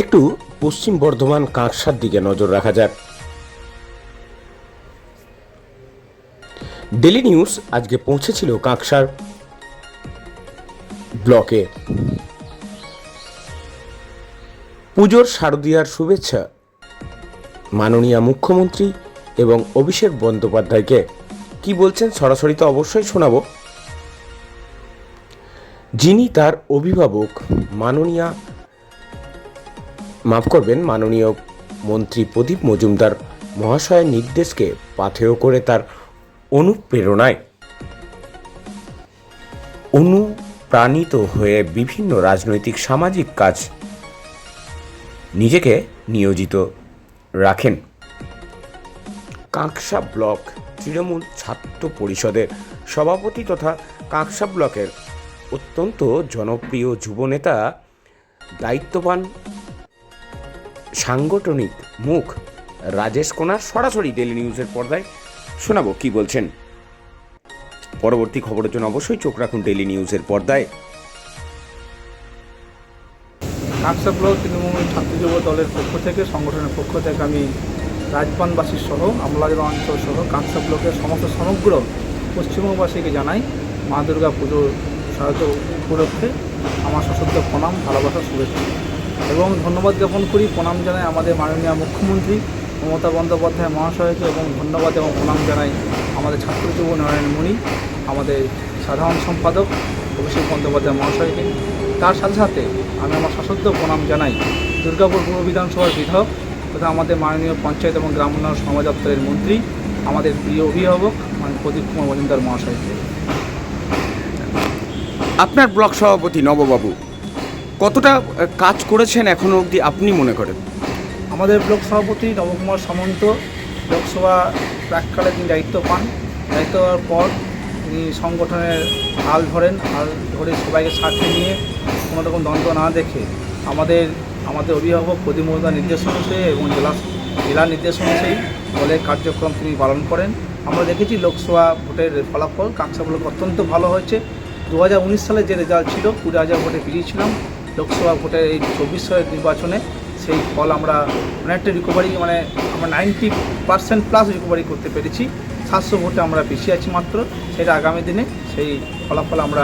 একটু পশ্চিম বর্ধমান কাঁকসার দিকে নজর রাখা যাক। ডেলি নিউজ আজকে পৌঁছেছিল কাঁকসার ব্লকে। পুজোর শারদীয়ার শুভেচ্ছা মাননীয় মুখ্যমন্ত্রী এবং অভিষেক বন্দ্যোপাধ্যায়কে। কি বলছেন সরাসরি তো অবশ্যই শোনাবো। যিনি তার অভিভাবক মাননীয় মন্ত্রী প্রদীপ মজুমদার মহাশয়ের নির্দেশকে পাথেয় করে তার অনুপ্রেরণায় অনুপ্রাণিত হয়ে বিভিন্ন রাজনৈতিক সামাজিক কাজ নিজেকে নিয়োজিত রাখেন। কাঁকসা ব্লক তৃণমূল ছাত্র পরিষদের সভাপতি তথা কাঁকসা ব্লকের অত্যন্ত জনপ্রিয় যুবনেতা, দায়িত্ববান সাংগঠনিক মুখ রাজেশ কোনার সরাসরি ডেলি নিউজের পর্দায় শোনাবো কি বলছেন। পরবর্তী খবরের জন্য অবশ্যই চোখ রাখুন ডেলি নিউজের পর্দায়। কাঁকসা ব্লক তৃণমূল ছাত্র যুব দলের পক্ষ থেকে, সংগঠনের পক্ষ থেকে আমি রাজবানবাসী সহ আমলাজলা অঞ্চল সহ কাঁকসা ব্লকের সমগ্র পশ্চিমবঙ্গবাসীকে জানাই মা দুর্গা পুজোর শারদ উপলক্ষে আমার সশ্রদ্ধ প্রণাম, ভালোবাসা, শুভেচ্ছা এবং ধন্যবাদ জ্ঞাপন করি। প্রণাম জানাই আমাদের মাননীয় মুখ্যমন্ত্রী মমতা বন্দ্যোপাধ্যায় মহাশয়কে এবং ধন্যবাদ এবং প্রণাম জানাই আমাদের ছাত্র যুব নারায়ণমণি, আমাদের সাধারণ সম্পাদক অভিষেক বন্দ্যোপাধ্যায় মহাশয়কে। তার সাথে সাথে আমি আমার সশ্রদ্ধ প্রণাম জানাই দুর্গাপুর পূর্ব বিধানসভার বিধায়ক তথা আমাদের মাননীয় পঞ্চায়েত এবং গ্রাম উন্নয়ন সমাজ দপ্তরের মন্ত্রী, আমাদের প্রিয় অভিভাবক প্রদীপ কুমার মজুমদার মহাশয়কে। আপনার ব্লক সভাপতি নববাবু কতটা কাজ করেছেন এখনো অবধি আপনি মনে করেন? আমাদের ব্লক সভাপতি নবকুমার সামন্ত লোকসভা প্রাককালে তিনি দায়িত্ব পান। দায়িত্ব পাওয়ার পর তিনি সংগঠনের হাল ধরে সবাইকে সাথে নিয়ে কোনো রকম দ্বন্দ্ব না দেখে আমাদের অভিভাবক প্রদীপ মজুমদার নির্দেশ অনুযায়ী এবং জেলার নির্দেশ অনুযায়ী দলের কার্যক্রম তিনি পালন করেন। আমরা দেখেছি লোকসভা ভোটের ফলাফল কাঁকসা ব্লক অত্যন্ত ভালো হয়েছে। 2019 সালে যে রেজাল্ট ছিল 20,000 ভোটে পেরিয়েছিলাম, লোকসভা ভোটের এই 24 সালের নির্বাচনে সেই ফল আমরা অনেকটা রিকভারি, আমরা 90% প্লাস রিকভারি করতে পেরেছি। 700 ভোটে আমরা পিছিয়ে আছি মাত্র। সেটা আগামী দিনে সেই ফলাফল আমরা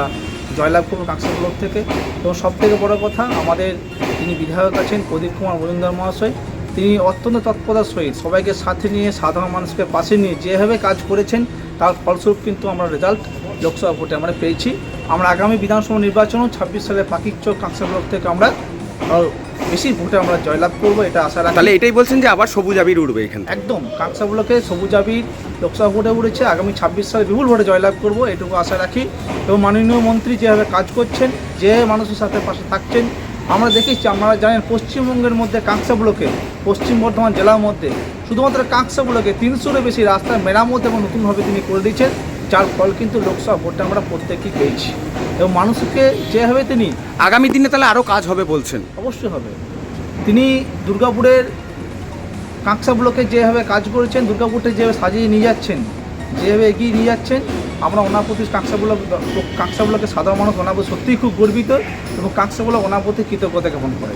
জয়লাভ করব কাঁকসা ব্লক থেকে। এবং সবথেকে বড় কথা, আমাদের যিনি বিধায়ক আছেন প্রদীপ কুমার মজুমদার মহাশয়, তিনি অত্যন্ত তৎপরতার সহিত সবাইকে সাথে নিয়ে সাধারণ মানুষকে পাশে নিয়ে যেভাবে কাজ করেছেন তার ফলস্বরূপ কিন্তু আমরা রেজাল্ট লোকসভা ভোটে আমরা পেয়েছি। আমরা আগামী বিধানসভা নির্বাচনও 26 সালে পাকিকচক কাঁকসা ব্লক থেকে আমরা বেশি ভোটে আমরা জয়লাভ করবো, এটা আশা রাখি। তাহলে এটাই বলছেন যে আবার সবুজ আবির উঠবে এখানে? একদম, কাঁকসা ব্লকে সবুজ আবির লোকসভা ভোটে উঠেছে। আগামী 26 সালে বিপুল ভোটে জয়লাভ করবো, এটুকু আশা রাখি। এবং মাননীয় মন্ত্রী যেভাবে কাজ করছেন, যে মানুষের সাথে পাশে থাকছেন, আমরা দেখেছি, আপনারা জানেন পশ্চিমবঙ্গের মধ্যে কাঁকসা ব্লকে, পশ্চিম বর্ধমান জেলার মধ্যে শুধুমাত্র কাঁকসা ব্লকে 300-এর বেশি রাস্তা মেরামত এবং নতুনভাবে তিনি করে দিয়েছেন, যার ফল কিন্তু লোকসভা ভোটে আমরা প্রত্যেকেই পেয়েছি। এবং মানুষকে যেভাবে তিনি আগামী দিনে তাহলে আরও কাজ হবে বলছেন? অবশ্যই হবে। তিনি দুর্গাপুরের কাঁকসা ব্লকে যেভাবে কাজ করেছেন, দুর্গাপুরটা যেভাবে সাজিয়ে নিয়ে যাচ্ছেন, যেভাবে এগিয়ে নিয়ে যাচ্ছেন, আমরা ওনার প্রতি কাঁকসা ব্লকের সাধারণ মানুষ ওনার প্রতি সত্যিই খুব গর্বিত এবং কাঁকসা ব্লক ওনার প্রতি কৃতজ্ঞতা জ্ঞাপন করে।